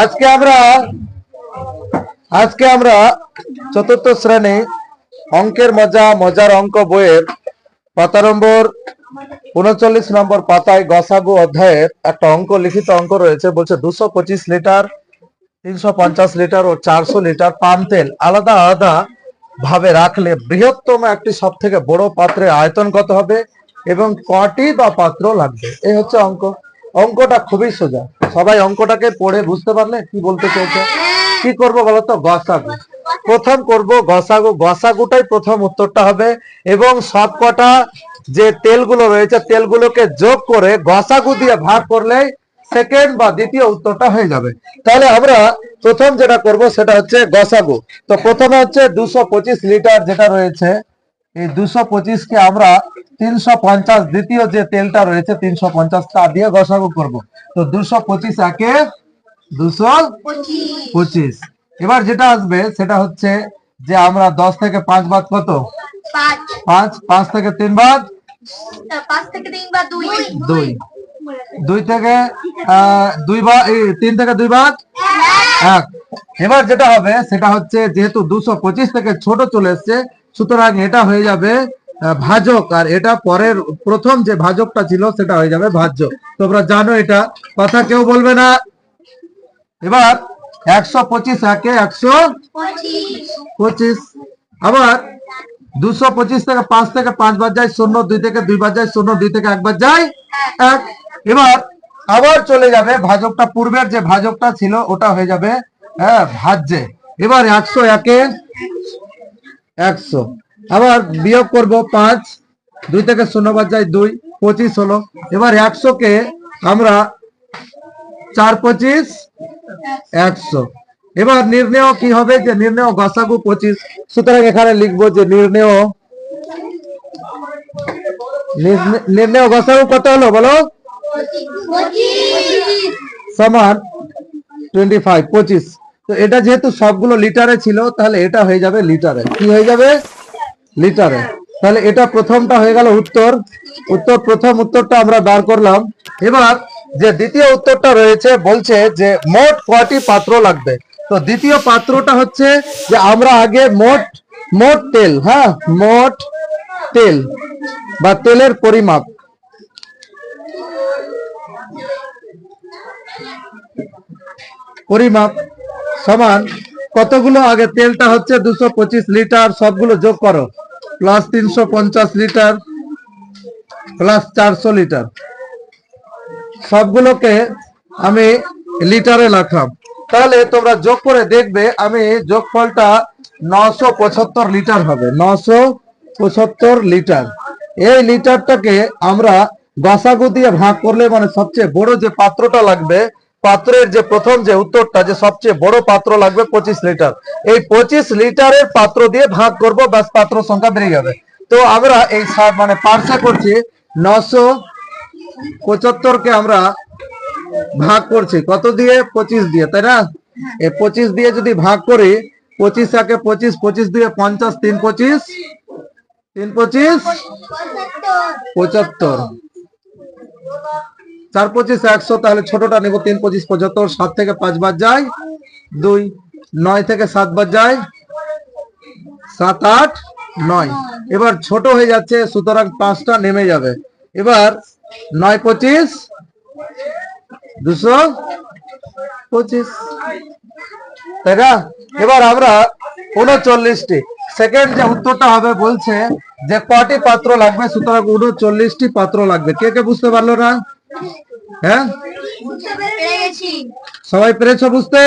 আজকে আমরা আজকে আমরা চতুর্থ শ্রেণী অঙ্কের মজার অঙ্ক বইয়ের পাতা নম্বর ৩৯ নম্বর পাতায় গসাগু অধ্যায়ের একটা অঙ্ক লিখিত অঙ্ক রয়েছে। বলছে ২২৫ লিটার, ৩৫০ লিটার ও ৪০০ লিটার পাম তেল আলাদা আলাদা ভাবে রাখলে বৃহত্তম একটি সব থেকে বড় পাত্রের আয়তন কত হবে এবং কটি বা পাত্র লাগবে। এই হচ্ছে অঙ্ক। অঙ্কটা খুবই সোজা, সবাই অঙ্কটাকে পড়ে বুঝতে পারলে কি বলতে চাইছে। কি করব বলতো? গসাগু প্রথম করব। গসাগুটাই প্রথম উত্তরটা হবে এবং সবকটা যে তেলগুলো রয়েছে তেলগুলোকে যোগ করে গসাগু দিয়ে ভাগ করলেই সেকেন্ড বা দ্বিতীয় উত্তরটা হয়ে যাবে। তাহলে আমরা প্রথম যেটা করব সেটা হচ্ছে গসাগু। তো প্রথমে হচ্ছে ২২৫ লিটার যেটা রয়েছে, এই ২২৫ কে আমরা ৩৫০ দ্বিতীয় যে তেলটা রয়েছে ৩৫০ তা দিয়ে গসাগু করব। তো ২২৫ একে ২২৫। এবার যেটা আসবে সেটা হচ্ছে যে আমরা ১০ থেকে ৫ বাদ কত? ৫। ৫ থেকে ৩ বাদ ২। ২ থেকে ২ বাদ ৩ থেকে ২ বাদ ১। এবার যেটা হবে সেটা হচ্ছে যেহেতু ২২৫ থেকে ছোট চলে এসছে সুতরাং এটা হয়ে যাবে ভাজক, আর এটা পরের প্রথম যে ভাজকটা ছিল সেটা হয়ে যাবে ভাজ্য। তোমরা জানো এটা, কথা কেউ বলবে না। এবার ১২৫ একে ১২৫। আবার ২২৫ থেকে ৫ থেকে ৫ বাদ যায় ০, ২ থেকে ২ বাদ যায় ০, ২ থেকে ১ বাদ যায় ১। এবার আবার চলে যাবে ভাজকটা, পূর্বের যে ভাজকটা ছিল ওটা হয়ে যাবে ভাজ্যে। এবার ১০০ একে ১০০। আবার বিয়োগ করব ৫, ২ থেকে ০ বাদ যায় ২, ২৫ হলো। এবার ১০০ কে আমরা ৪ ২৫ ১০০। এবার নির্ণয় কি হবে? যে নির্ণয় গসাগু ২৫। সুতরাং এখানে লিখবো যে নির্ণয় গসাগু কত হলো বলো? সমান 25 25। তো এটা যেহেতু সবগুলো লিটারে ছিল তাহলে এটা হয়ে যাবে লিটারে। কি হয়ে যাবে? লিটারে। তাহলে এটা প্রথমটা হয়ে গেল উত্তর। প্রথম উত্তরটা আমরা বার করলাম। এবার যে দ্বিতীয় উত্তরটা রয়েছে বলছে যে মোট কয়টি পাত্র লাগবে। তো দ্বিতীয় পাত্রটা হচ্ছে যে আমরা আগে মোট তেল, মোট তেল বা তেলের পরিমাপ সমান কতগুলো, আগে তেলটা হচ্ছে ২২৫ লিটার, সবগুলো যোগ করো, প্লাস ৩৫০ লিটার প্লাস ৪০০ লিটার, সবগুলোকে আমি লিটারে রাখলাম। তাহলে তোমরা যোগ করে দেখবে আমি যোগফলটা ৯৭৫ লিটার হবে। ৯৭৫ লিটার। এই লিটারটাকে আমরা গসাগু দিয়ে ভাগ করলে মানে সবচেয়ে বড় যে পাত্রটা লাগবে, পাত্রের যে প্রথম যে উত্তরটা যে সবচেয়ে বড় পাত্র লাগবে ২৫ লিটার, এই ২৫ লিটারের পাত্র দিয়ে ভাগ করব, ব্যাস পাত্র সংখ্যা বেড়ে যাবে। তো আমরা এই মানে পার্সা করছি ৯৭৫ কে আমরা ভাগ করছি কত দিয়ে? ২৫ দিয়ে, তাই না? এই ২৫ দিয়ে যদি ভাগ করি, ২৫ একে ২৫, ২৫ দিয়ে ৫০, ৩ ২৫ ৩ ২৫ ৭৫, ৪ ২৫ ১০০। তাহলে ছোটটা নেব, ৩ ২৫ ৭৫। ৭ থেকে ৫ বাদ যায় ২, ৯ থেকে ৭ বাদ যায় ৭ ৮ ৯। এবার ছোট হয়ে যাচ্ছে সুতরাং ৫টা নেমে যাবে। এবার ৯ ২৫ ২২৫, তাই না? এবার আমরা ৩৯টি সেকেন্ড যে উত্তরটা হবে বলছে যে কটি পাত্র লাগবে, সুতরাং ৩৯টি পাত্র লাগবে। কে কে বুঝতে পারলো না? হ্যাঁ, সবাই পেরেছো বুঝতে?